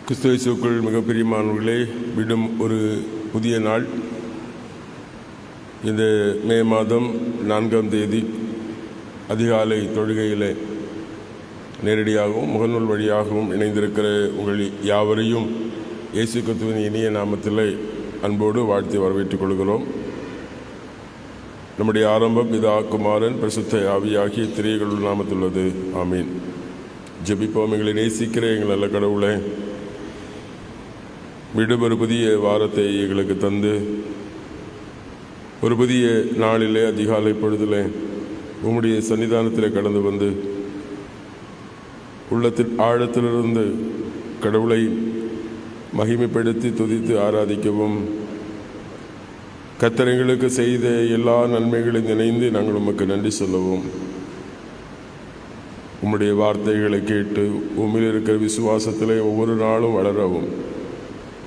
கிறிஸ்துவுக்குள் மிக பிரியமானவர்களே, மீண்டும் ஒரு புதிய நாள். இந்த மே மாதம் 4ஆம் தேதி அதிகாலை தொழுகையில் நேரடியாகவும் முகநூல் வழியாகவும் இணைந்திருக்கிற உங்கள் யாவரையும் இயேசு கிறிஸ்துவின் இனிய நாமத்தில் அன்போடு வாழ்த்தி வரவேற்றுக் கொள்கிறோம். நம்முடைய ஆரம்பம் பிதா, குமாரன், பரிசுத்த ஆவியாகிய திரைகள் நாமத்துள்ளது. ஆமீன். ஜெபிப்போம். எங்களை நேசிக்கிற எங்கள் நல்ல கடவுளே, மீண்டும் ஒரு புதிய வாரத்தை எங்களுக்கு தந்து ஒரு புதிய நாளிலே அதிகாலை பொழுதிலே உம்முடைய சன்னிதானத்தில் கடந்து வந்து உள்ளத்தின் ஆழத்திலிருந்து கடவுளை மகிமைப்படுத்தி துதித்து ஆராதிக்கவும், கர்த்தர் எங்களுக்கு செய்த எல்லா நன்மைகளையும் நினைந்து நாங்கள் உமக்கு நன்றி சொல்லவும், உம்முடைய வார்த்தைகளை கேட்டு உம்மில் இருக்கிற விசுவாசத்திலே ஒவ்வொரு நாளும் வளரவும்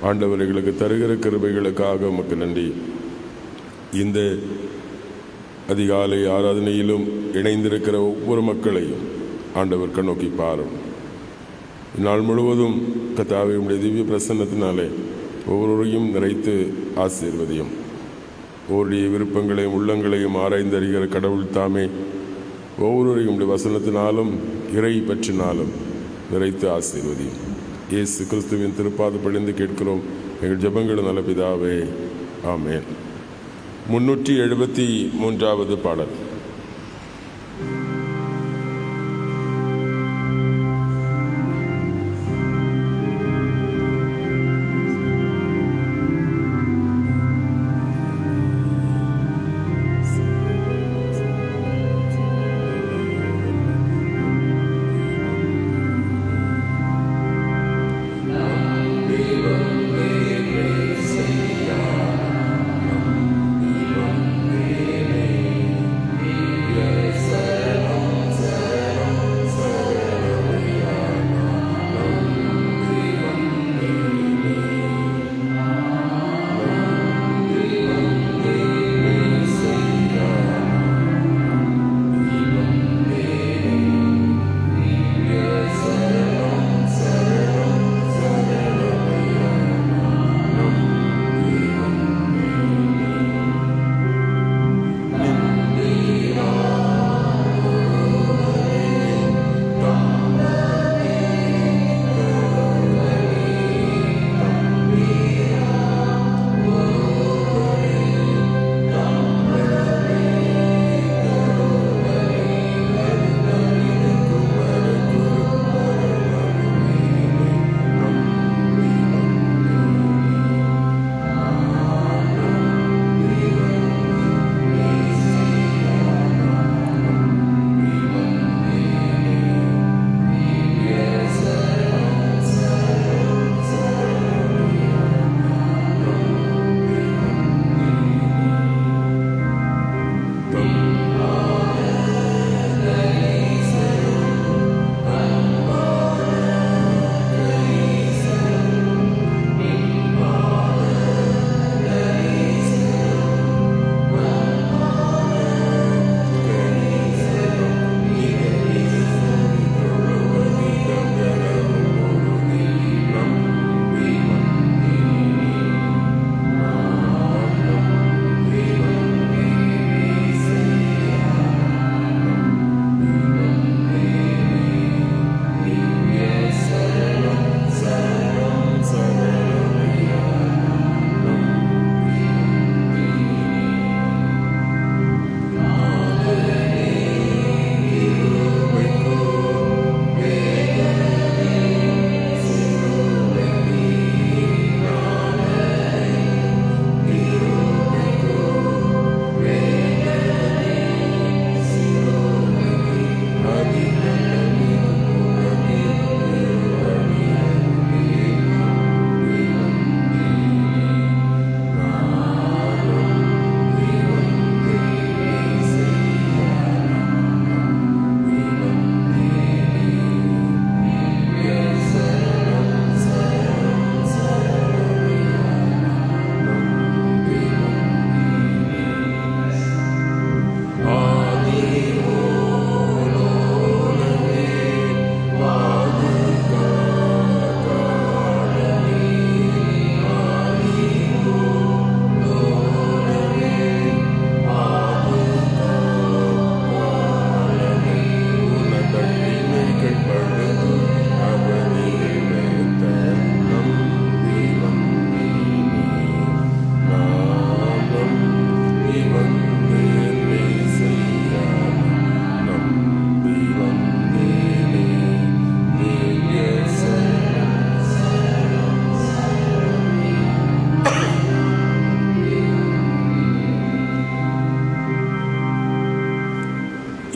ஆண்டவர் எங்களுக்கு தருகிற கிருபைகளுக்காக உமக்கு நன்றி. இந்த அதிகாலை ஆராதனையிலும் இணைந்திருக்கிற ஒவ்வொரு மக்களையும் ஆண்டவர் கண்ணோக்கி பாரும். இந்நாள் முழுவதும் கர்த்தாவே உம்முடைய திவ்ய பிரசன்னத்தினாலே ஒவ்வொருவரையும் நிறைத்து ஆசீர்வதியும். ஒவ்வொருடைய விருப்பங்களையும் உள்ளங்களையும் ஆராய்ந்தறிகிற கடவுள் தாமே ஒவ்வொருவரையும் உடைய வசனத்தினாலும் இறை பற்றினாலும் நிறைத்து ஆசீர்வதியும். இயேசு கிறிஸ்துவின் திருப்பாது பணிந்து கேட்கிறோம் எங்கள் ஜெபங்கள் நல்ல பிதாவே. ஆமென். 373வது பாடல்.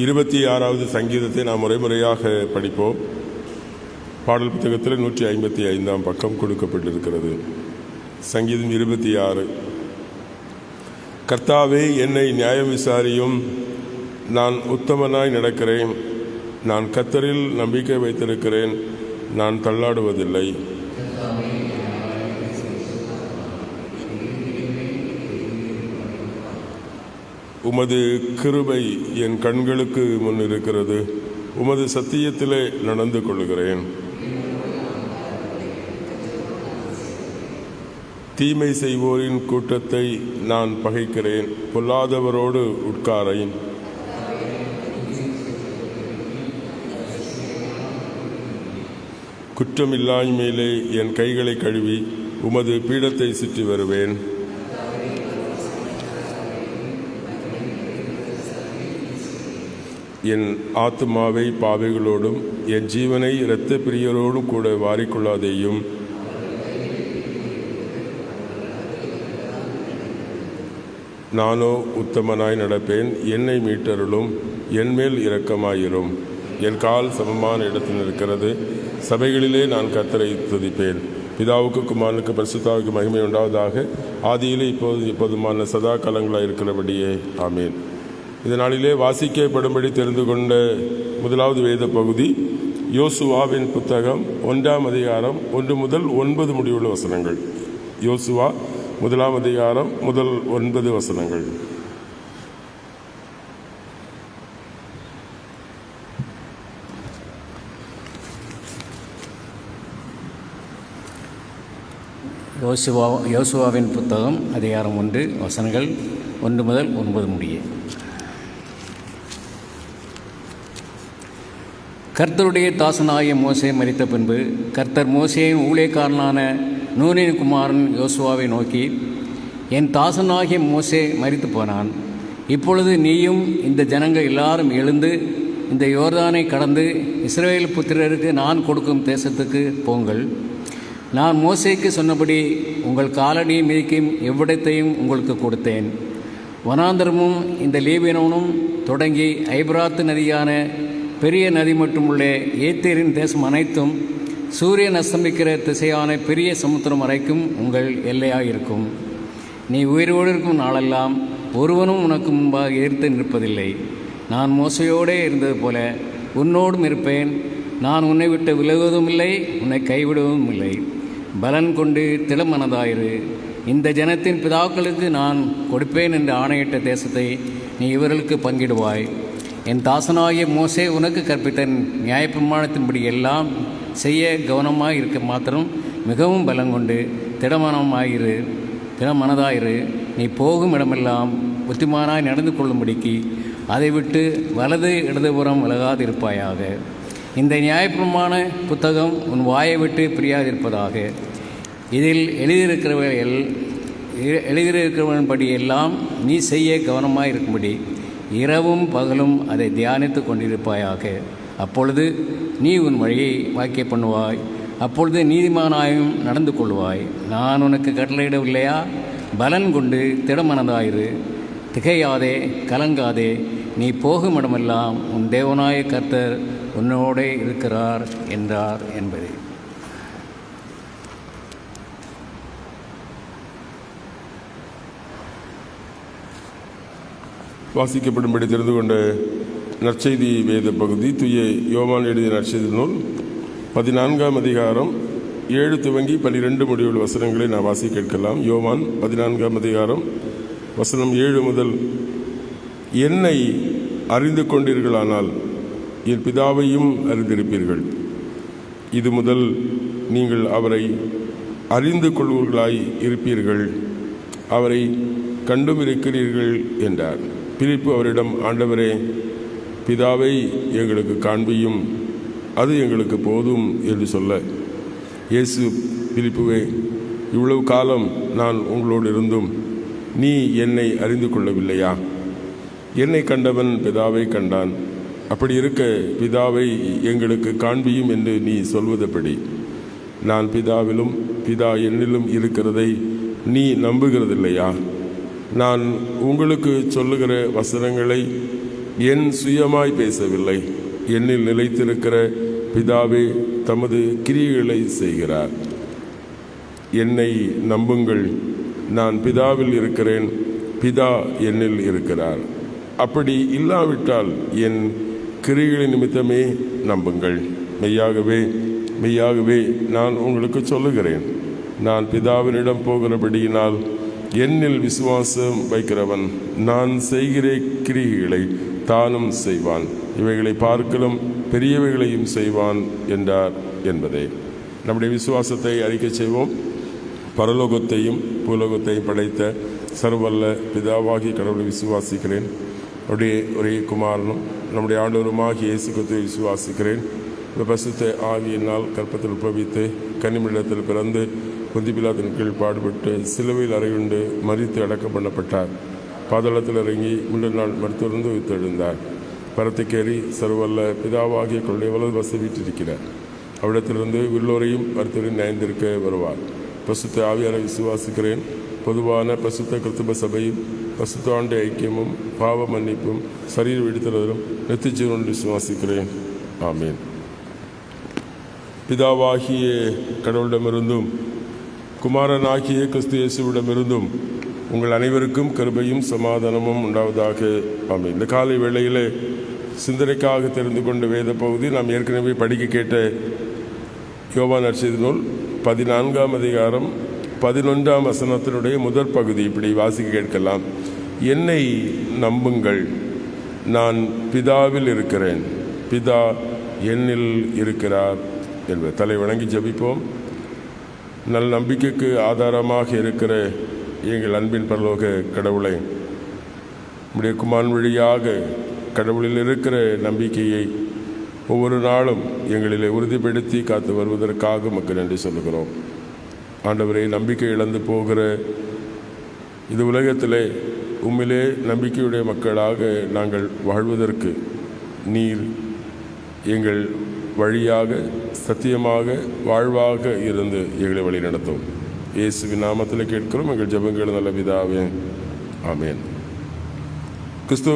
26வது சங்கீதத்தை நாம் முறைமுறையாக படிப்போம். பாடல் புத்தகத்தில் 155ஆம் பக்கம் கொடுக்கப்பட்டிருக்கிறது. சங்கீதம் 26. கர்த்தாவே, என்னை நியாயம் விசாரியும், நான் உத்தமனாய் நடக்கிறேன். நான் கர்த்தரில் நம்பிக்கை வைத்திருக்கிறேன், நான் தள்ளாடுவதில்லை. உமது கிருபை என் கண்களுக்கு முன் இருக்கிறது, உமது சத்தியத்திலே நடந்து கொள்கிறேன். தீமை செய்வோரின் கூட்டத்தை நான் பகைக்கிறேன், பொல்லாதவரோடு உட்காரேன். குற்றமில்லாய்மையிலே என் கைகளை கழுவி உமது பீடத்தை சுற்றி வருவேன். என் ஆத்துமாவை பாவைகளோடும் என் ஜீவனை இரத்த பிரியரோடும் கூட வாரிக்கொள்ளாதேயும். நானோ உத்தமனாய் நடப்பேன், என்னை மீட்டருளும், என்மேல் இரக்கமாயிரும். என் கால் சமமான இடத்தில் இருக்கிறது, சபைகளிலே நான் கர்த்தரை துதிப்பேன். பிதாவுக்கு குமாரனுக்கு பரிசுத்தாவுக்கு மகிமை உண்டாவதாக, ஆதியிலே இப்போதுமான சதா காலங்களாக இருக்கிறபடியே ஆமேன். இதனாலே வாசிக்கப்படும்படி தெரிந்து கொண்ட முதலாவது வேத பகுதி யோசுவாவின் புத்தகம் 1ஆம் அதிகாரம் 1 முதல் 9 முடிவுள்ள வசனங்கள். யோசுவா 1ஆம் அதிகாரம் முதல் 9 வசனங்கள். யோசுவாவின் புத்தகம் அதிகாரம் 1 வசனங்கள் 1 முதல் 9 முடிய. கர்த்தருடைய தாசனாகிய மோசே மரித்த பின்பு கர்த்தர் மோசேயின் ஊழியக்காரனான நூனின் குமாரன் யோசுவாவை நோக்கி, என் தாசனாகிய மோசே மரித்து போனான். இப்பொழுது நீயும் இந்த ஜனங்கள் எல்லாரும் எழுந்து இந்த யோர்தானை கடந்து இஸ்ரவேல் புத்திரருக்கு நான் கொடுக்கும் தேசத்துக்கு போங்கள். நான் மோசேக்கு சொன்னபடி உங்கள் காலடி மிதிக்கும் எவ்விடத்தையும் உங்களுக்கு கொடுத்தேன். வனாந்தரமும் இந்த லீபனோனும் தொடங்கி ஐபிராத்து நதியான பெரிய நதி மட்டுமுள்ள ஏத்தேரின் தேசம் அனைத்தும் சூரியன் அஸ்தமிக்கிற திசையான பெரிய சமுத்திரம் வரைக்கும் உங்கள் எல்லையாயிருக்கும். நீ உயிரோடு இருக்கும் நாளெல்லாம் ஒருவனும் உனக்கு முன்பாக எதிர்த்து நிற்பதில்லை. நான் மோசையோடே இருந்தது போல உன்னோடும் இருப்பேன். நான் உன்னை விட்டு விலகுவதும் இல்லை, உன்னை கைவிடுவதும் இல்லை. பலன் கொண்டு திடமனதாயிரு. இந்த ஜனத்தின் பிதாக்களுக்கு நான் கொடுப்பேன் என்று ஆணையிட்ட தேசத்தை நீ இவர்களுக்கு பங்கிடுவாய். என் தாசனாகிய மோசே உனக்கு கற்பித்த நியாயப்பிரமாணத்தின்படி எல்லாம் செய்ய கவனமாக இருக்க மாத்திரம் மிகவும் பலங்கொண்டு திடமனதாயிரு. நீ போகும் இடமெல்லாம் புத்திமானாய் நடந்து கொள்ளும்படிக்கு அதை விட்டு வலது இடதுபுறம் விலகாதிருப்பாயாக. இந்த நியாயப்பிரமாண புத்தகம் உன் வாயை விட்டு பிரியாதிருப்பதாக. இதில் எழுதியிருக்கிறவன்படி எல்லாம் நீ செய்ய கவனமாக இருக்கும்படி இரவும் பகலும் அதை தியானித்து கொண்டிருப்பாயாக. அப்பொழுது நீ உன் வழியை வாக்கிய பண்ணுவாய், அப்பொழுது நீதிமானாயும் நடந்து கொள்வாய். நான் உனக்கு கட்டளையிடவில்லையா? பலன் கொண்டு திடமனதாயிரு, திகையாதே, கலங்காதே. நீ போகும் இடமெல்லாம் உன் தேவனாய கர்த்தர் உன்னோடே இருக்கிறார் என்றார் என்பது. வாசிக்கப்படும்படி தெரிந்து கொண்ட நற்செய்தி வேத பகுதி தூய யோவான் எழுதிய நற்செய்தி நூல் 14ஆம் அதிகாரம் 7 துவங்கி 12 முடிவுள்ள வசனங்களை நான் வாசி கேட்கலாம். யோவான் 14ஆம் அதிகாரம் வசனம் 7 முதல், என்னை அறிந்து கொண்டீர்களானால் என் பிதாவையும் அறிந்திருப்பீர்கள். இது முதல் நீங்கள் அவரை அறிந்து கொள்வர்களாய் இருப்பீர்கள், அவரை கண்டும் இருக்கிறீர்கள் என்றார். பிலிப்பு அவரிடம், ஆண்டவரே, பிதாவை எங்களுக்கு காண்பியும், அது எங்களுக்கு போதும் என்று சொல்ல, இயேசு, பிலிப்புவே, இவ்வளவு காலம் நான் உங்களோடு இருந்தும் நீ என்னை அறிந்து கொள்ளவில்லையா? என்னை கண்டவன் பிதாவை கண்டான். அப்படி இருக்க பிதாவை எங்களுக்கு காண்பியும் என்று நீ சொல்வதுபடி, நான் பிதாவிலும் பிதா என்னிலும் இருக்கிறதை நீ நம்புகிறதில்லையா? நான் உங்களுக்கு சொல்லுகிற வசனங்களை என் சுயமாய் பேசவில்லை, என்னில் நிலைத்திருக்கிற பிதாவே தமது கிரியைகளை செய்கிறார். என்னை நம்புங்கள், நான் பிதாவில் இருக்கிறேன், பிதா என்னில் இருக்கிறார். அப்படி இல்லாவிட்டால் என் கிரியைகளின் நிமித்தமே நம்புங்கள். மெய்யாகவே மெய்யாகவே நான் உங்களுக்கு சொல்லுகிறேன், நான் பிதாவினிடம் போகிறபடியினால் என்னில் விசுவாசம் வைக்கிறவன் நான் செய்கிற கிரியைகளை தானும் செய்வான், இவைகளை பார்க்கலும் பெரியவைகளையும் செய்வான் என்றார் என்பதே. நம்முடைய விசுவாசத்தை அறிக்கை செய்வோம். பரலோகத்தையும் பூலோகத்தையும் படைத்த சர்வல்ல பிதாவாகிய கடவுளை விசுவாசிக்கிறேன். அவருடைய ஒரே குமாரனும் நம்முடைய ஆண்டவருமாகிய இயேசு கிறிஸ்துவை விசுவாசிக்கிறேன். பரிசுத்த ஆவியினால் கற்பத்தில் உற்பவித்து கன்னிமரிடத்தில் பிறந்து பொந்திய பிலாத்தின் கீழ் பாடுபட்டு சிலுவையில் அறையுண்டு மரித்து அடக்கம் பண்ணப்பட்டார். பாதாளத்தில் இறங்கி 3 நாள் மருத்துவருந்து உயிர்த்தெழுந்தார். பரத்துக்கேறி சர்வல்ல பிதாவாகிய கொள்ளுடைய வலது வசதி வீற்றிருக்கிறார். அவ்விடத்திலிருந்து உள்ளோரையும் மருத்துவரின் நயந்திருக்க வருவார். பரிசுத்த ஆவியாரை விசுவாசிக்கிறேன். பொதுவான பரிசுத்த கிறிஸ்தவ சபையும் பரிசுத்த ஆண்டு ஐக்கியமும் பாவ மன்னிப்பும் சரீர விடுதலும் நித்திய ஜீவனும் விசுவாசிக்கிறேன். ஆமீன். பிதாவாகிய கடவுளிடமிருந்தும் குமாரனாகிய கிறிஸ்து இயேசுவிடமிருந்தும் உங்கள் அனைவருக்கும் கிருபையும் சமாதானமும் உண்டாவதாக. ஆமீன். இந்த காலை வேளையில் சிந்தனைக்காக தெரிந்து கொண்ட வேத பகுதி நாம் ஏற்கனவே படிக்க கேட்ட யோவான் நற்செய்தி நூல் 14ஆம் அதிகாரம் 11ஆம் வசனத்தினுடைய முதற் பகுதி. இப்படி வாசிக்க கேட்கலாம். என்னை நம்புங்கள், நான் பிதாவில் இருக்கிறேன், பிதா என்னில் இருக்கிறார் என்பது. தலை வணங்கி ஜெபிப்போம். நல் நம்பிக்கைக்கு ஆதாரமாக இருக்கிற எங்கள் அன்பின் பரலோக கடவுளை, நம்முடைய குமாரன் வழியாக கடவுளில் இருக்கிற நம்பிக்கையை ஒவ்வொரு நாளும் எங்களிலே உறுதிப்படுத்தி காத்து வருவதற்காக மக்கள் நன்றி சொல்லுகிறோம். ஆண்டவரை, நம்பிக்கை இழந்து போகிற இது உலகத்திலே உம்மிலே நம்பிக்கையுடைய மக்களாக நாங்கள் வாழ்வதற்கு நீர் எங்கள் வழியாக சத்தியமாக வாழ்வாக இருந்து எங்களை வழி நடத்தும். இயேசுவின் நாமத்தில் கேட்கிறோம் எங்கள் ஜெபங்கள் நல்ல பிதாவே. ஆமேன். கிறிஸ்து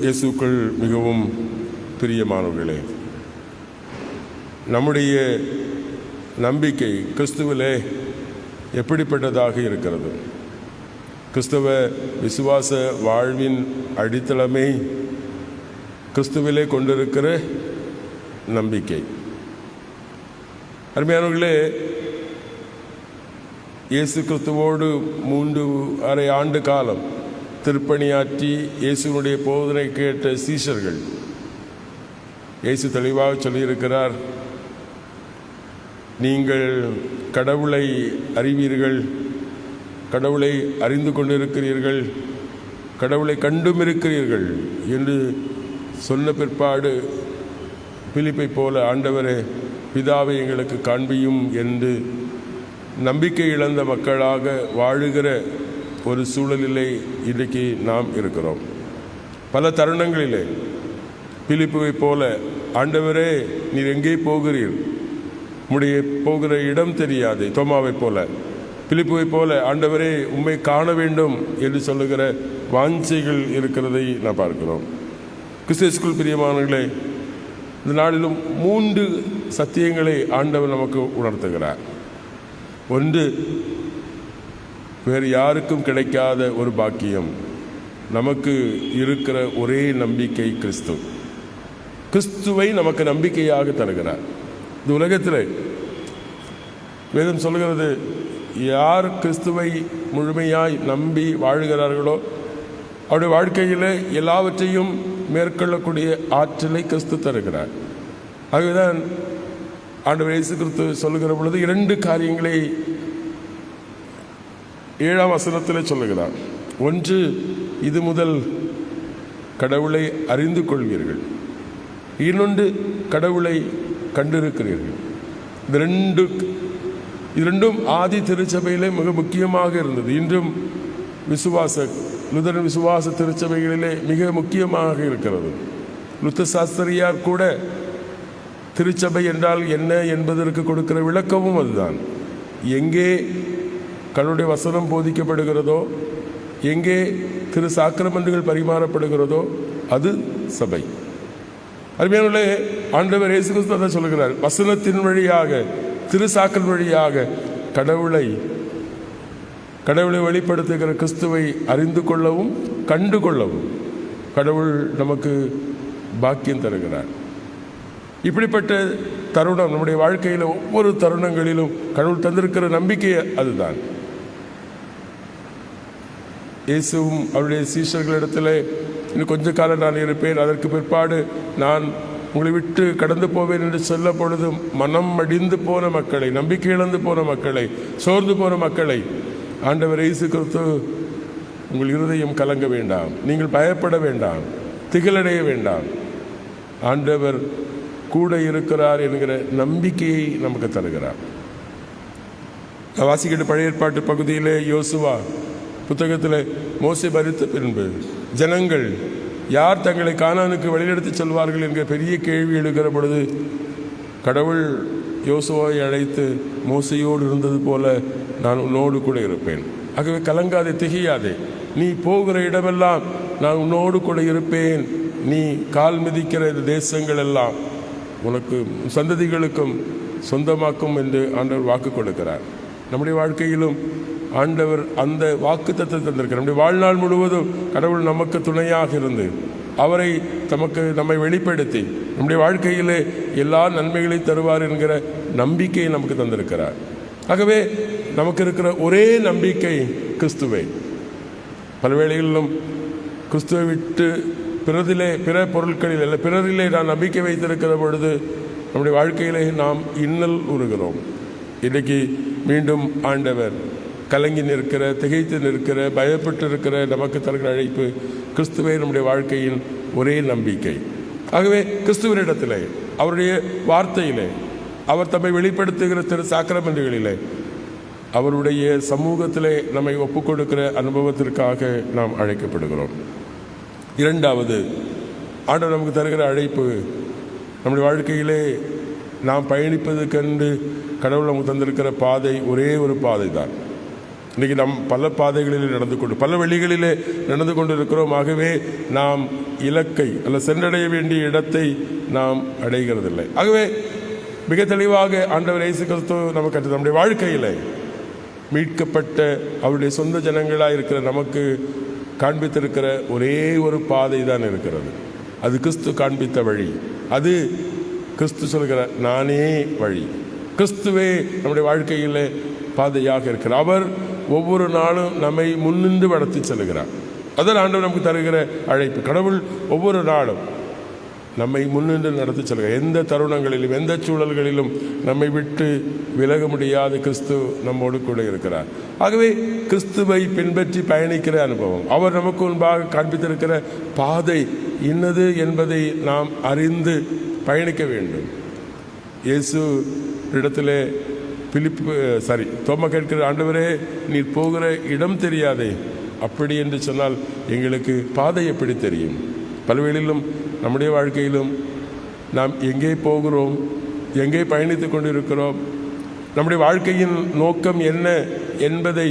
இயேசுக்கள் மிகவும் பிரியமானவர்களே, நம்முடைய நம்பிக்கை கிறிஸ்துவிலே எப்படிப்பட்டதாக இருக்கிறது? கிறிஸ்தவ விசுவாச வாழ்வின் அடித்தளமே கிறிஸ்துவிலே கொண்டிருக்கிற நம்பிக்கை. அருமையானவர்களே, இயேசு கிறிஸ்துவோடு 3½ ஆண்டு காலம் திருப்பணியாற்றி இயேசுனுடைய போதனை கேட்ட சீஷர்கள், இயேசு தெளிவாக சொல்லியிருக்கிறார், நீங்கள் கடவுளை அறிவீர்கள், கடவுளை அறிந்து கொண்டிருக்கிறீர்கள், கடவுளை கண்டும் இருக்கிறீர்கள் என்று சொன்ன பிற்பாடு பிலிப்பை போல, ஆண்டவரே பிதாவை எங்களுக்கு காண்பியும் என்று நம்பிக்கை இழந்த மக்களாக வாழுகிற ஒரு சூழலிலே இன்றைக்கு நாம் இருக்கிறோம். பல தருணங்களிலே பிலிப்புவை போல, ஆண்டவரே நீர் எங்கே போகிறீர், உம்முடைய போகிற இடம் தெரியாது. தோமாவை போல, பிலிப்புவை போல, ஆண்டவரே உம்மை காண வேண்டும் என்று சொல்லுகிற வாஞ்சைகள் இருக்கிறதை நாம் பார்க்கிறோம். கிறிஸ்துவுக்குள் பிரியமானவர்களே, இந்த நாளிலும் 3 சத்தியங்களை ஆண்டவர் நமக்கு உணர்த்துகிறார். ஒன்று, வேறு யாருக்கும் கிடைக்காத ஒரு பாக்கியம், நமக்கு இருக்கிற ஒரே நம்பிக்கை கிறிஸ்து. கிறிஸ்துவை நமக்கு நம்பிக்கையாக தருகிறார். இந்த உலகத்தில் வேதம் சொல்கிறது, யார் கிறிஸ்துவை முழுமையாய் நம்பி வாழுகிறார்களோ அவருடைய வாழ்க்கையில் எல்லாவற்றையும் மேற்கொள்ளக்கூடிய ஆற்றலை கிறிஸ்து தருகிறார். ஆகவேதான் ஆண்டவர் இயேசு கிறிஸ்து சொல்லுகிற பொழுது 2 காரியங்களை 7ஆம் வசனத்தில் சொல்லுகிறார். ஒன்று, இது முதல் கடவுளை அறிந்து கொள்வீர்கள். இன்னொன்று, கடவுளை கண்டிருக்கிறீர்கள். இது ரெண்டும் ஆதி திருச்சபையிலே மிக முக்கியமாக இருந்தது. இன்றும் லுதரன் விசுவாச திருச்சபைகளிலே மிக முக்கியமாக இருக்கிறது. லுத்த சாஸ்திரியார் கூட திருச்சபை என்றால் என்ன என்பதற்கு கொடுக்கிற விளக்கமும் அதுதான். எங்கே கடவுளுடைய வசனம் போதிக்கப்படுகிறதோ, எங்கே திரு சாக்கிரமன்றுகள் பரிமாறப்படுகிறதோ அது சபை. அருமையானவர்களே, ஆண்டவர் இயேசு கிறிஸ்து அதை சொல்லுகிறார். வசனத்தின் வழியாக, திருசாக்கல் வழியாக கடவுளை வெளிப்படுத்துகிற கிறிஸ்துவை அறிந்து கொள்ளவும் கண்டு கொள்ளவும் கடவுள் நமக்கு பாக்கியம் தருகிறார். இப்படிப்பட்ட தருணம் நம்முடைய வாழ்க்கையில் ஒவ்வொரு தருணங்களிலும் கடவுள் தந்திருக்கிற நம்பிக்கை அதுதான். இயேசுவும் அவருடைய சீஷர்களிடத்தில் இன்னும் கொஞ்ச காலம் நான் இருப்பேன், அதற்கு பிற்பாடு நான் உங்களை விட்டு கடந்து போவேன் என்று சொல்ல பொழுது மனம் அடிந்து போன மக்களை, நம்பிக்கை இழந்து போன மக்களை, சோர்ந்து போன மக்களை ஆண்டவர் இயேசு கிறிஸ்து உங்கள் இருதயம் கலங்க வேண்டாம், நீங்கள் பயப்பட வேண்டாம், திகிலடைய வேண்டாம், ஆண்டவர் கூட இருக்கிறார் என்கிற நம்பிக்கையை நமக்கு தருகிறார். வாசிக்கிட்டு பழைய ஏற்பாட்டு பகுதியிலே யோசுவா புத்தகத்தில் மோசே மரித்த பின்பு ஜனங்கள் யார் தங்களை கானானுக்கு வழிநடத்தி செல்வார்கள் என்கிற பெரிய கேள்வி எழுகிற பொழுது கடவுள் யோசுவாவை அழைத்து, மோசையோடு இருந்தது போல நான் உன்னோடு கூட இருப்பேன், ஆகவே கலங்காதே, திகையாதே, நீ போகிற இடமெல்லாம் நான் உன்னோடு கூட இருப்பேன், நீ கால் மிதிக்கிற தேசங்கள் எல்லாம் உனக்கு சந்ததிகளுக்கும் சொந்தமாக்கும் என்று ஆண்டவர் வாக்கு கொடுக்கிறார். நம்முடைய வாழ்க்கையிலும் ஆண்டவர் அந்த வாக்கு தத்தத்தை தந்திருக்கிறார். நம்முடைய வாழ்நாள் முழுவதும் கடவுள் நமக்கு துணையாக இருந்து அவரை நம்மை வெளிப்படுத்தி நம்முடைய வாழ்க்கையிலே எல்லா நன்மைகளையும் தருவார் என்கிற நம்பிக்கையை நமக்கு தந்திருக்கிறார். ஆகவே நமக்கு இருக்கிற ஒரே நம்பிக்கை கிறிஸ்துவை. பல வேளைகளிலும் கிறிஸ்துவை விட்டு பிற பொருட்களில் அல்ல பிறரிலே நான் நம்பிக்கை வைத்திருக்கிற பொழுது நம்முடைய வாழ்க்கையிலே நாம் இன்னல் உறுகிறோம். இன்றைக்கு மீண்டும் ஆண்டவர் கலங்கி நிற்கிற, திகைத்து நிற்கிற, பயப்பட்டு இருக்கிற நமக்கு தருகிற அழைப்பு கிறிஸ்துவே நம்முடைய வாழ்க்கையின் ஒரே நம்பிக்கை. ஆகவே கிறிஸ்துவனிடத்திலே, அவருடைய வார்த்தையிலே, அவர் தம்மை வெளிப்படுத்துகிற திரு சாக்கிரமென்றுகளிலே, அவருடைய சமூகத்திலே நம்மை ஒப்புக் கொடுக்கிற அனுபவத்திற்காக நாம் அழைக்கப்படுகிறோம். இரண்டாவது, ஆண்டவர் நமக்கு தருகிற அழைப்பு நம்முடைய வாழ்க்கையிலே நாம் பயணிப்பதற்கென்று கடவுள் நமக்கு தந்திருக்கிற பாதை ஒரே ஒரு பாதை தான். இன்றைக்கி நாம் பல பாதைகளிலே பல வழிகளிலே நடந்து கொண்டு இருக்கிறோம். ஆகவே நாம் இலக்கை அல்ல சென்றடைய வேண்டிய இடத்தை நாம் அடைகிறதில்லை. ஆகவே மிக தெளிவாக ஆண்டவர் இயேசு கிறிஸ்து நமக்கு நம்முடைய வாழ்க்கையில் மீட்கப்பட்ட அவருடைய சொந்த ஜனங்களாக இருக்கிற நமக்கு காண்பித்திருக்கிற ஒரே ஒரு பாதை தான் இருக்கிறது. அது கிறிஸ்து காண்பித்த வழி. அது கிறிஸ்து சொல்கிற நானே வழி. கிறிஸ்துவே நம்முடைய வாழ்க்கையில் பாதையாக இருக்கிறார். அவர் ஒவ்வொரு நாளும் நம்மை முன்னின்று வளர்த்தி செல்கிறார். அதான் ஆண்டவர் நமக்கு தருகிற அழைப்பு. கடவுள் ஒவ்வொரு நாளும் நம்மை முன்னின்று நடத்தி செல்கிறார். எந்த தருணங்களிலும் எந்த சூழல்களிலும் நம்மை விட்டு விலக முடியாத கிறிஸ்து நம்மோடு கூட இருக்கிறார். ஆகவே கிறிஸ்துவை பின்பற்றி பயணிக்கிற அனுபவம், அவர் நமக்கு முன்பாக காண்பித்திருக்கிற பாதை இன்னது என்பதை நாம் அறிந்து பயணிக்க வேண்டும். இயேசு இடத்திலே தோமா கேட்கிற, ஆண்டவரே நீர் போகிற இடம் தெரியாதே, அப்படி என்று சொன்னால் எங்களுக்கு பாதை எப்படி தெரியும்? பல்வேளிலும் நம்முடைய வாழ்க்கையிலும் நாம் எங்கே போகிறோம், எங்கே பயணித்து கொண்டிருக்கிறோம், நம்முடைய வாழ்க்கையின் நோக்கம் என்ன என்பதை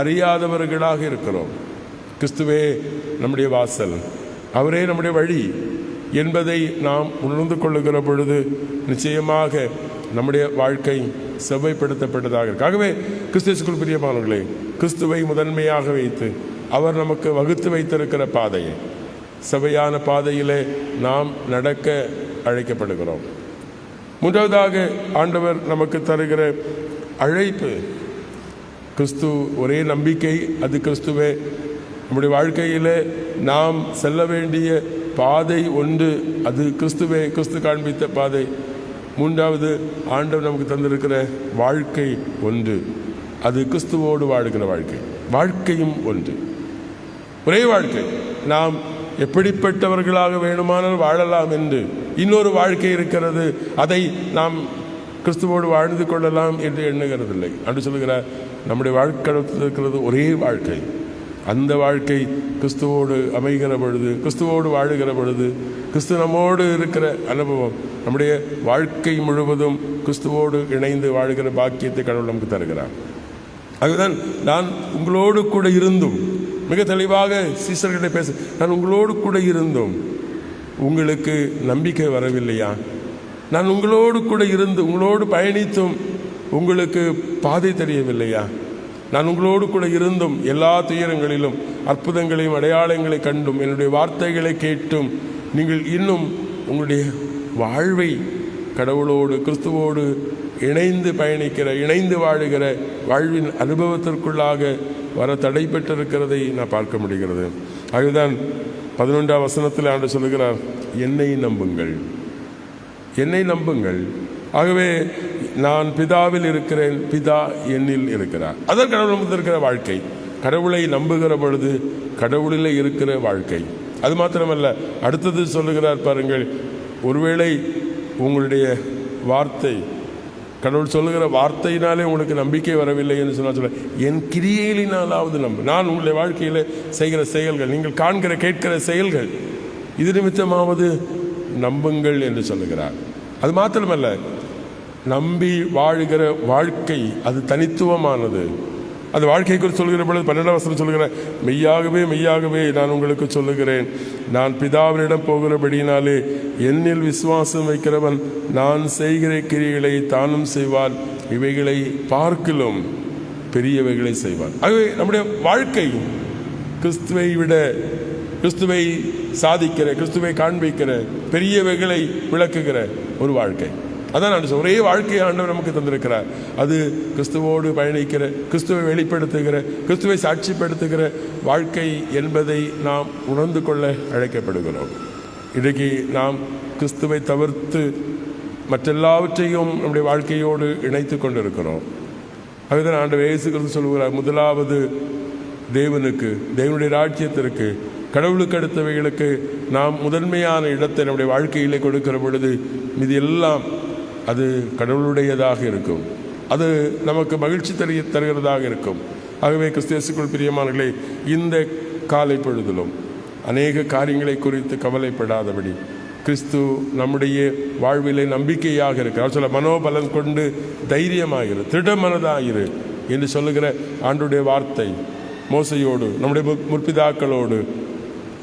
அறியாதவர்களாக இருக்கிறோம். கிறிஸ்துவே நம்முடைய வாசல், அவரே நம்முடைய வழி என்பதை நாம் உணர்ந்து கொள்ளுகிற பொழுது நிச்சயமாக நம்முடைய வாழ்க்கை செவ்வாய்ப்படுத்தப்பட்டதாக இருக்கு. ஆகவே கிறிஸ்துவுக்குள் பிரியமானவர்களே, கிறிஸ்துவை முதன்மையாக வைத்து அவர் நமக்கு வகுத்து வைத்திருக்கிற பாதையை, சபையான பாதையிலே நாம் நடக்க அழைக்கப்படுகிறோம். மூன்றாவதாக ஆண்டவர் நமக்கு தருகிற அழைப்பு கிறிஸ்து ஒரே நம்பிக்கை, அது கிறிஸ்துவே. நம்முடைய வாழ்க்கையில் நாம் செல்ல வேண்டிய பாதை ஒன்று, அது கிறிஸ்துவே, கிறிஸ்து காண்பித்த பாதை. மூன்றாவது, ஆண்டவர் நமக்கு தந்திருக்கிற வாழ்க்கை ஒன்று, அது கிறிஸ்துவோடு வாழுகிற வாழ்க்கை. வாழ்க்கையும் ஒன்று, ஒரே வாழ்க்கை. நாம் எப்படிப்பட்டவர்களாக வேணுமானால் வாழலாம் என்று இன்னொரு வாழ்க்கை இருக்கிறது, அதை நாம் கிறிஸ்துவோடு வாழ்ந்து கொள்ளலாம் என்று எண்ணுகிறதில்லை. அன்று சொல்லுகிறார், நம்முடைய வாழ்க்கை இருக்கிறது ஒரே வாழ்க்கை. அந்த வாழ்க்கை கிறிஸ்துவோடு அமைகிற பொழுது, கிறிஸ்துவோடு வாழுகிற பொழுது, கிறிஸ்து நம்மோடு இருக்கிற அனுபவம், நம்முடைய வாழ்க்கை முழுவதும் கிறிஸ்துவோடு இணைந்து வாழ்கிற பாக்கியத்தை கடவுள் நமக்கு தருகிறார். அதுதான் நான் உங்களோடு கூட இருந்தும், மிக தெளிவாக சீசர்கிட்ட பேச, நான் உங்களோடு கூட இருந்தும் உங்களுக்கு நம்பிக்கை வரவில்லையா? நான் உங்களோடு கூட இருந்து உங்களோடு பயணித்தும் உங்களுக்கு பாதை தெரியவில்லையா? நான் உங்களோடு கூட இருந்தும் எல்லா துயரங்களிலும் அற்புதங்களையும் அடையாளங்களை கண்டும் என்னுடைய வார்த்தைகளை கேட்டும் நீங்கள் இன்னும் உங்களுடைய வாழ்வை கடவுளோடு கிறிஸ்துவோடு இணைந்து பயணிக்கிற இணைந்து வாழுகிற வாழ்வின் அனுபவத்திற்குள்ளாக வர தடை பெற்றிருக்கிறதை நான் பார்க்க முடிகிறது. ஆகவேதான் 11ஆம் வசனத்தில் ஆண்டு சொல்லுகிறார், என்னை நம்புங்கள், என்னை நம்புங்கள். ஆகவே நான் பிதாவில் இருக்கிறேன், பிதா என்னில் இருக்கிறார். அதான் கடவுள் இருக்கிற வாழ்க்கை. கடவுளை நம்புகிற பொழுது கடவுளில் இருக்கிற வாழ்க்கை. அது மாத்திரமல்ல, அடுத்தது சொல்லுகிறார் பாருங்கள், ஒருவேளை உங்களுடைய வார்த்தை கடவுள் சொல்லுகிற வார்த்தையினாலே உங்களுக்கு நம்பிக்கை வரவில்லை என்று சொல்ல என் கிரியையினாலாவது நம்பு. நான் உங்களுடைய வாழ்க்கையில் செய்கிற செயல்கள், நீங்கள் காண்கிற கேட்கிற செயல்கள், இது நிமித்தமாவது நம்புங்கள் என்று சொல்லுகிறார். அது மாத்திரமல்ல, நம்பி வாழுகிற வாழ்க்கை அது தனித்துவமானது. அந்த வாழ்க்கை குறித்து சொல்கிற பொழுது 12ஆம் வசனம் சொல்லுகிற, மெய்யாகவே மெய்யாகவே நான் உங்களுக்கு சொல்லுகிறேன், நான் பிதாவினிடம் போகிறபடியினாலே என்னில் விசுவாசம் வைக்கிறவன் நான் செய்கிற கிரியைகளை தானும் செய்வான், இவைகளை பார்க்கிலும் பெரியவைகளை செய்வான். ஆகவே நம்முடைய வாழ்க்கை கிறிஸ்துவை விட, கிறிஸ்துவை சாதிக்கிற, கிறிஸ்துவை காண்பிக்கிற, பெரியவைகளை விளக்குகிற ஒரு வாழ்க்கை. அதான் நான் ஒரே வாழ்க்கையை ஆண்டவர் நமக்கு தந்திருக்கிறார். அது கிறிஸ்துவோடு பயணிக்கிற, கிறிஸ்துவை வெளிப்படுத்துகிற, கிறிஸ்துவை சாட்சிப்படுத்துகிற வாழ்க்கை என்பதை நாம் உணர்ந்து கொள்ள அழைக்கப்படுகிறோம். இன்றைக்கு நாம் கிறிஸ்துவை தவிர்த்து மற்றெல்லாவற்றையும் நம்முடைய வாழ்க்கையோடு இணைத்து கொண்டிருக்கிறோம். அதுதான் ஆண்டவர் இயேசு கிறிஸ்து சொல்கிறார், முதலாவது தேவனுக்கு, தேவனுடைய ராஜ்யத்திற்கு, கடவுளுக்கு அடுத்தவைகளுக்கு நாம் முதன்மையான இடத்தை நம்முடைய வாழ்க்கையிலே கொடுக்கிற பொழுது இது எல்லாம் அது கடவுளுடையதாக இருக்கும். அது நமக்கு மகிழ்ச்சி தருகிறதாக இருக்கும். ஆகவே கிறிஸ்துவுக்குள் பிரியமானவர்களே, இந்த காலை பொழுதிலும் அநேக காரியங்களை குறித்து கவலைப்படாதபடி கிறிஸ்து நம்முடைய வாழ்விலே நம்பிக்கையாக இருக்கிறார். சொல்ல, மனோபலம் கொண்டு தைரியமாயிரு, திடமனதாயிரு என்று சொல்லுகிற ஆண்டுடைய வார்த்தை மோசையோடு நம்முடைய முற்பிதாக்களோடு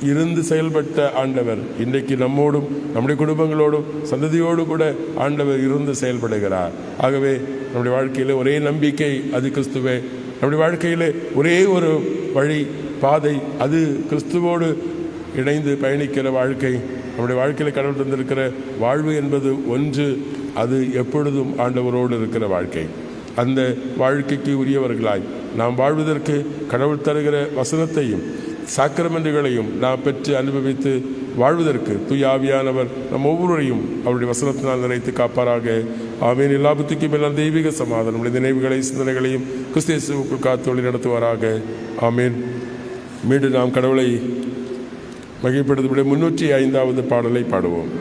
இருந்து செயல்பட்ட ஆண்டவர் இன்றைக்கு நம்மோடும் நம்முடைய குடும்பங்களோடும் சந்ததியோடு கூட ஆண்டவர் இருந்து செயல்படுகிறார். ஆகவே நம்முடைய வாழ்க்கையில் ஒரே நம்பிக்கை, அது கிறிஸ்துவே. நம்முடைய வாழ்க்கையில் ஒரே ஒரு வழி பாதை, அது கிறிஸ்துவோடு இணைந்து பயணிக்கிற வாழ்க்கை. நம்முடைய வாழ்க்கையில் கடவுள் தந்திருக்கிற வாழ்வு என்பது ஒன்று, அது எப்பொழுதும் ஆண்டவரோடு இருக்கிற வாழ்க்கை. அந்த வாழ்க்கைக்கு உரியவர்களாய் நாம் வாழ்வதற்கு கடவுள் தருகிற வசனத்தையும் சாக்கிரமெண்டுகளையும் நாம் பெற்று அனுபவித்து வாழ்வதற்கு தூய ஆவியானவர் நம் ஒவ்வொருவரையும் அவருடைய வசனத்தினால் நிறைத்து காப்பாராக. ஆமென். எல்லா புத்திக்கும் எல்லாம் தெய்வீக சமாதானம் நம்முடைய நினைவுகளை சிந்தனைகளையும் கிறிஸ்து இயேசுவுக்குள் காத்து வழி நடத்துவாராக. ஆமென். மீண்டும் நாம் கடவுளை மகிமைப்படுத்தும் 305வது பாடலை பாடுவோம்.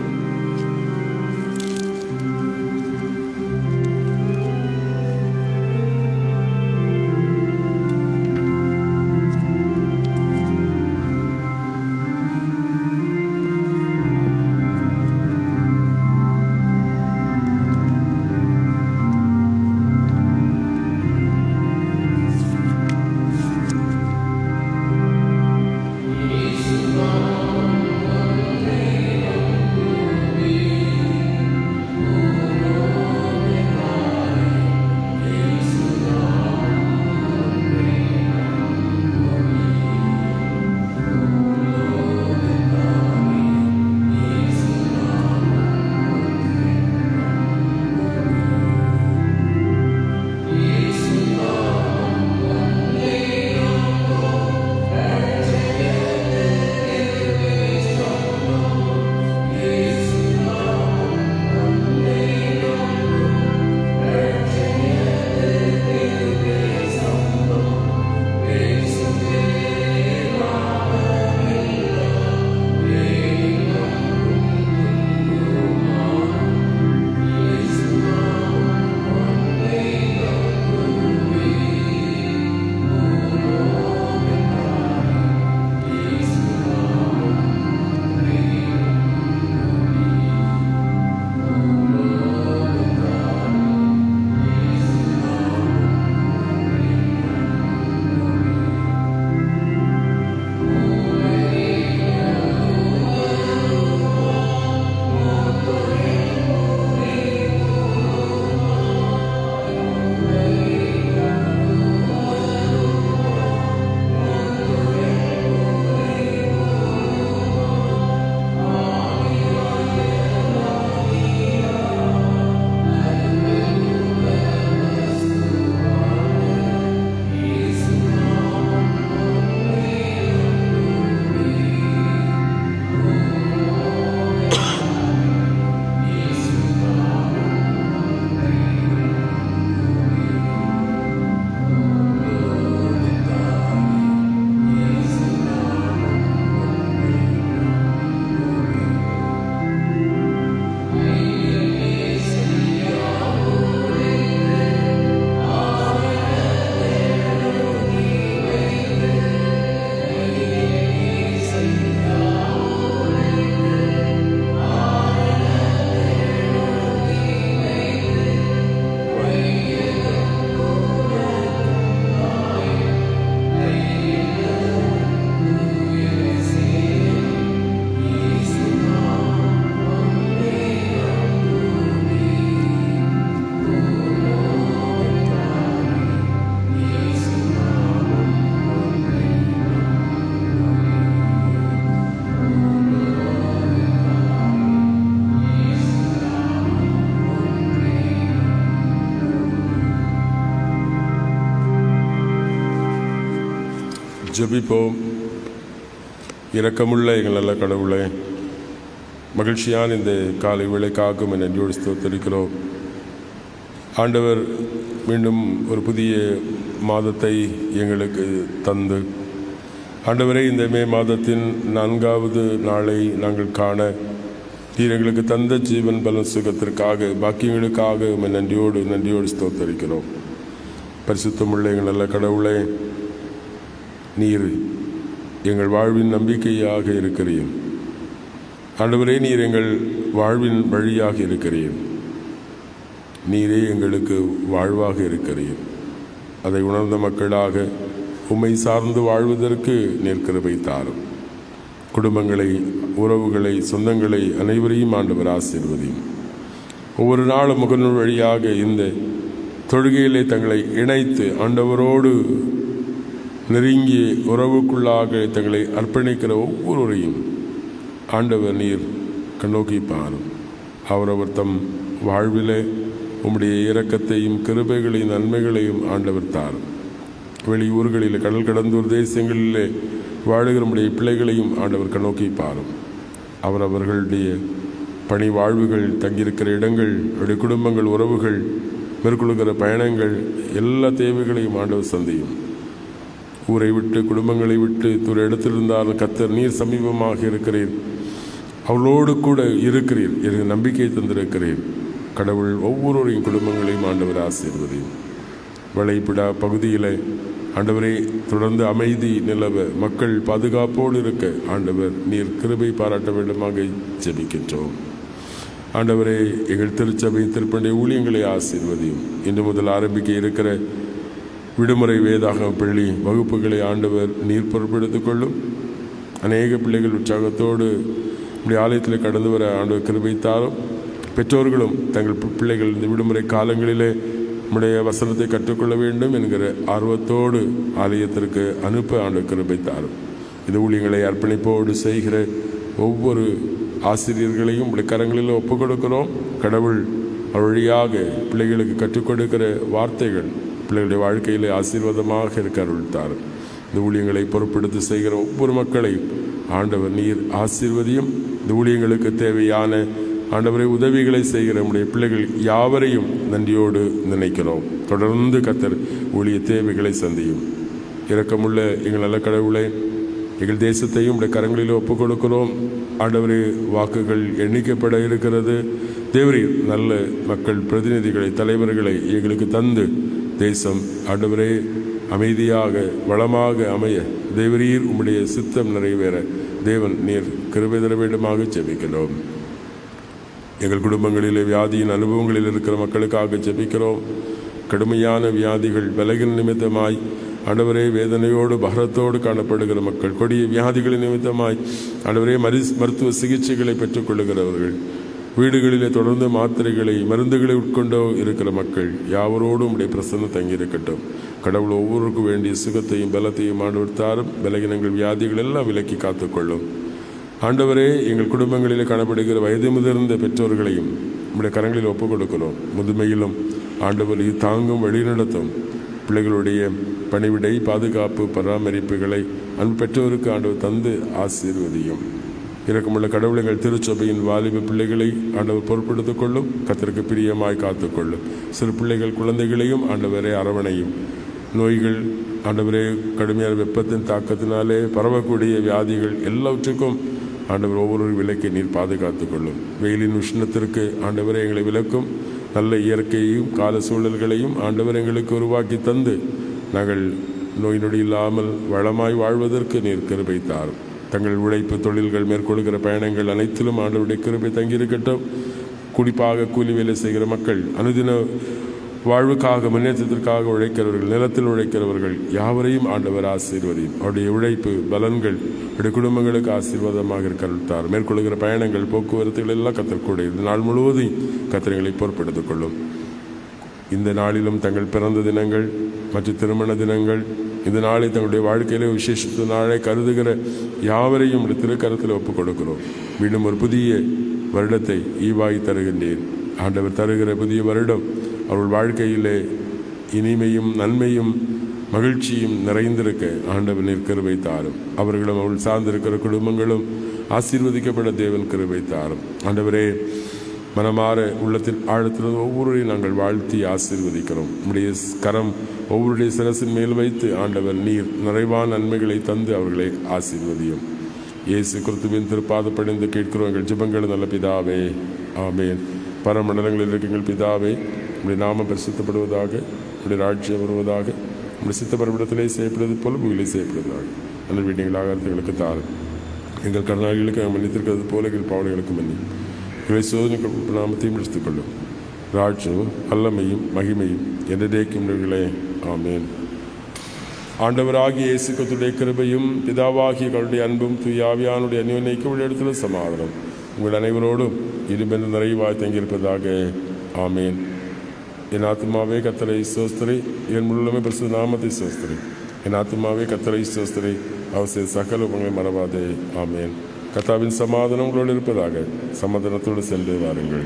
ஜெபிப்போம். இரக்கமுள்ள எங்கள் நல்ல கடவுளே, மகிழ்ச்சியான இந்த காலை வேளைக்காகவும் நன்றியோடு ஸ்தோத்திரிக்கிறோம். ஆண்டவர் மீண்டும் ஒரு புதிய மாதத்தை எங்களுக்கு தந்து, ஆண்டவரே, இந்த மே மாதத்தின் 4வது நாளை நாங்கள் காண நீர் எங்களுக்கு தந்த ஜீவன் பலன் சுகத்திற்காக பாக்கியங்களுக்காக நன்றியோடு ஸ்தோத்திரிக்கிறோம். பரிசுத்தமுள்ள எங்கள் நல்ல கடவுளே, நீர் எங்கள் வாழ்வின் நம்பிக்கையாக இருக்கிறீர். ஆண்டவரே, நீர் எங்கள் வாழ்வின் வழியாக இருக்கிறீர். நீரே எங்களுக்கு வாழ்வாக இருக்கிறீர். அதை உணர்ந்த மக்களாக உம்மை சார்ந்து வாழ்வதற்கு நீர் கிருபை தாரும். குடும்பங்களை, உறவுகளை, சொந்தங்களை அனைவரையும் ஆண்டவர் ஆசீர்வதியும். ஒவ்வொரு நாளும் முகநூல் வழியாக இந்த தொழுகையிலே தங்களை இணைத்து ஆண்டவரோடு நெருங்கிய உறவுக்குள்ளாக தங்களை அர்ப்பணிக்கிற ஒவ்வொருவரையும் ஆண்டவர் நீர் கண்ணோக்கி பாரும். அவரவர் தம் வாழ்விலே உம்முடைய இரக்கத்தையும் கிருபைகளையும் நன்மைகளையும் ஆண்டவர் தாரும். வெளியூர்களில், கடல் கடந்தூர் தேசங்களிலே வாழுகிற நம்முடைய பிள்ளைகளையும் ஆண்டவர் கண்ணோக்கி பாரும். அவரவர்களுடைய பணி வாழ்வுகள், தங்கியிருக்கிற இடங்கள், அவருடைய குடும்பங்கள், உறவுகள், மேற்கொள்கிற பயணங்கள், எல்லா தேவைகளையும் ஆண்டவர் சந்தியும். ஊரை விட்டு, குடும்பங்களை விட்டு தூர இடத்திலிருந்தாலும் கர்த்தர் நீர் சமீபமாக இருக்கிறீர். அவளோடு கூட இருக்கிறீர். எனக்கு நம்பிக்கை தந்திருக்கிறீர். கடவுள் ஒவ்வொருவரையும் குடும்பங்களையும் ஆண்டவர் ஆசீர்வதியும். வளைப்பிடா பகுதியில் ஆண்டவரே தொடர்ந்து அமைதி நிலவ, மக்கள் பாதுகாப்போடு இருக்க ஆண்டவர் நீர் கிருபை பாராட்ட வேண்டுமாக ஜெபிக்கின்றோம். ஆண்டவரே, எங்கள் திருச்சபை திருப்பண்டை ஊழியங்களை ஆசீர்வதியும். இன்று முதல் ஆரம்பிக்க இருக்கிற விடுமுறை வேதாகம பள்ளி வகுப்புகளை ஆண்டவர் நீர் பொறுப்பெடுத்துக் கொள்ளும். அநேக பிள்ளைகள் உற்சாகத்தோடு இப்படி ஆலயத்தில் கடந்து வர ஆண்டவர் கிருபை தாரும். பெற்றோர்களும் தங்கள் பிள்ளைகள் இந்த விடுமுறை காலங்களிலே நம்முடைய வசனத்தை கற்றுக்கொள்ள வேண்டும் என்கிற ஆர்வத்தோடு ஆலயத்திற்கு அனுப்ப ஆண்டவர் கிருபை தாரும். இந்த ஊழியங்களை அர்ப்பணிப்போடு செய்கிற ஒவ்வொரு ஆசிரியர்களையும் உடைய கரங்களில் ஒப்புக் கொடுக்கிறோம். கடவுள் வழியாக பிள்ளைகளுக்கு கற்றுக் கொடுக்கிற வார்த்தைகள் பிள்ளைகளுடைய வாழ்க்கையில் ஆசீர்வாதமாக இருக்க அருள் தாரும். இந்த ஊழியங்களை பொறுப்பெடுத்து செய்கிற ஒவ்வொரு மக்களையும் ஆண்டவர் நீர் ஆசீர்வதியும். இந்த ஊழியங்களுக்கு தேவையான ஆண்டவரை உதவிகளை செய்கிற நம்முடைய பிள்ளைகள் யாவரையும் நன்றியோடு நினைக்கிறோம். தொடர்ந்து கர்த்தர் ஊழிய தேவைகளை சந்தியும். இரக்கமுள்ள எங்கள் நல்ல கடவுளை, எங்கள் தேசத்தையும் உடைய கரங்களில் ஒப்புக் கொடுக்கிறோம். ஆண்டவரே, வாக்குகள் எண்ணிக்கப்பட இருக்கிறது. தேவரீர் நல்ல மக்கள் பிரதிநிதிகளை, தலைவர்களை எங்களுக்கு தந்து தேசம் ஆண்டவரே அமைதியாக வளமாக அமைய தேவரீர் உம்முடைய சித்தம் நிறைவேற தேவன் நீர் கிருபை தர வேண்டுமாக ஜெபிக்கிறோம். எங்கள் குடும்பங்களிலே வியாதியின் அனுபவங்களில் இருக்கிற மக்களுக்காக ஜெபிக்கிறோம். கடுமையான வியாதிகள், பலகீன நிமித்தமாய் ஆண்டவரே வேதனையோடு பாரத்தோடு காணப்படுகிற மக்கள், கொடிய வியாதிகளின் நிமித்தமாய் ஆண்டவரே மருத்துவ சிகிச்சைகளை பெற்றுக்கொள்ளுகிறவர்கள், வீடுகளிலே தொடர்ந்து மாத்திரைகளை, மருந்துகளை உட்கொண்டோ இருக்கிற மக்கள் யாவரோடும் உடைய பிரசன்னம் தங்கியிருக்கட்டும். கடவுள் ஒவ்வொருவருக்கும் வேண்டிய சுகத்தையும் பலத்தையும் ஆண்டவர் தாரும். பலகீனங்கள், வியாதிகள் எல்லாம் விலக்கி காத்துக்கொள்ளும். ஆண்டவரே, எங்கள் குடும்பங்களில் காணப்படுகிற வயது முதிர்ந்த பெற்றோர்களையும் நம்முடைய கரங்களில் ஒப்புக் கொடுக்கிறோம். முதுமையிலும் ஆண்டவர் தாங்கும் வழிநடத்தும். பிள்ளைகளுடைய பணிவிடை, பாதுகாப்பு, பராமரிப்புகளை அன்பு பெற்றோருக்கு ஆண்டவர் தந்து ஆசீர்வதியும். இரக்கமுள்ள கடவுள், எங்கள் திருச்சபையின் வாலிப பிள்ளைகளை ஆண்டவர் பொறுப்பெடுத்துக் கொள்ளும். கர்த்தருக்கு பிரியமாய் காத்துக்கொள்ளும். சிறு பிள்ளைகள், குழந்தைகளையும் ஆண்டவரே அரவணையும். நோய்கள் ஆண்டவரே, கடுமையான வெப்பத்தின் தாக்கத்தினாலே பரவக்கூடிய வியாதிகள் எல்லாவற்றுக்கும் ஆண்டவர் ஒவ்வொரு விலக்கை நீர் பாதுகாத்து கொள்ளும். வெயிலின் உஷ்ணத்திற்கு ஆண்டவரை எங்களை விலக்கும். நல்ல இயற்கையையும் கால சூழல்களையும் ஆண்டவர் எங்களுக்கு உருவாக்கி தந்து நாங்கள் நோய் நொடி இல்லாமல் வளமாய் வாழ்வதற்கு நீர் கிருபை தாரும். தங்கள் உழைப்பு தொழில்கள், மேற்கொள்கிற பயணங்கள் அனைத்திலும் ஆண்டவருடைய கிருபை தங்கியிருக்கட்டும். குறிப்பாக கூலி வேலை செய்கிற மக்கள், அனுதின வாழ்வுக்காக முன்னேற்றத்திற்காக உழைக்கிறவர்கள், நிலத்தில் உழைக்கிறவர்கள் யாவரையும் ஆண்டவர் ஆசீர்வதியும். அவருடைய உழைப்பு பலன்கள் அவருடைய குடும்பங்களுக்கு ஆசீர்வாதமாக இருக்கிறார். மேற்கொள்கிற பயணங்கள், போக்குவரத்துகள் எல்லாம் கத்தர்கூட இந்த நாள் முழுவதும் கத்திரங்களை பொறுப்பெடுத்துக் கொள்ளும். இந்த நாளிலும் தங்கள் பிறந்த தினங்கள் மற்றும் திருமண தினங்கள், இந்த நாளை தங்களுடைய வாழ்க்கையிலே விசேஷித்த நாளை கருதுகிற யாவரையும் திருக்கரத்தில் ஒப்புக் கொடுக்கிறோம். மீண்டும் ஒரு புதிய வருடத்தை ஈவாய் தருகின்றேன். ஆண்டவர் தருகிற புதிய வருடம் அவர்கள் வாழ்க்கையிலே இனிமையும் நன்மையும் மகிழ்ச்சியும் நிறைந்திருக்க ஆண்டவர் நீர் கிருபை தாரும். அவர்களும் அவள் சார்ந்திருக்கிற குடும்பங்களும் ஆசீர்வதிக்கப்பட தேவன் கிருபை தாரும். ஆண்டவரே, மனமாற உள்ளத்தின் ஆழத்திலிருந்து ஒவ்வொருவரையும் நாங்கள் வாழ்த்தி ஆசீர்வதிக்கிறோம். நம்முடைய கரம் ஒவ்வொருடைய சிரசின் மேல் வைத்து ஆண்டவர் நீர் நிறைவான நன்மைகளை தந்து அவர்களை ஆசீர்வதியும். இயேசு கிறிஸ்துவின் திருப்பாதப்படிந்து கேட்கிறோம் எங்கள் ஜெபங்கள் நல்ல பிதாவே, ஆமேன். பரமண்டலங்களில் இருக்க எங்கள் பிதாவே, உடைய நாமம் பரிசுத்தப்படுவதாக, உடைய ராட்சியம் வருவதாக, உடைய சித்த பரப்பிடத்திலே செய்யப்படுவது போல பூமியிலே செய்யப்படுவதாக. நல்ல வீடுகளாக எங்களுக்கு தாரும். எங்கள் கடனாளிகளுக்கு நாங்கள் மன்னித்திருக்கிறது போல எங்கள் பாவனைகளுக்கு மன்னி இவை சோதனைக்கு நாமத்தையும் எடுத்துக்கொள்ளும். ராட்சியமும் வல்லமையும் மகிமையும் என்றைக்கும் நிகழே, ஆமேன். ஆண்டவராகிய இயேசு கிறிஸ்துவின் கிருபையும் பிதாவாகிய கடவுளுடைய அன்பும் தூயாவியானுடைய அந்யோன்யைக்கும் இடத்துல சமாதானம் உங்கள் அனைவரோடும் இருமென்று நிறைவாய் தங்கியிருப்பதாக, ஆமேன். என் ஆத்துமாவே கர்த்தரை ஸ்தோத்திரி, என் முழுமை பரிசுத்த நாமத்தை ஸ்தோத்திரி. என் ஆத்துமாவே கர்த்தரை ஸ்தோத்திரி, அவர் சகல உங்களை மறவாதே, ஆமேன். கர்த்தாவின் சமாதானம் உங்களோடு இருப்பதாக. சமாதானத்தோடு சென்று வாருங்கள்.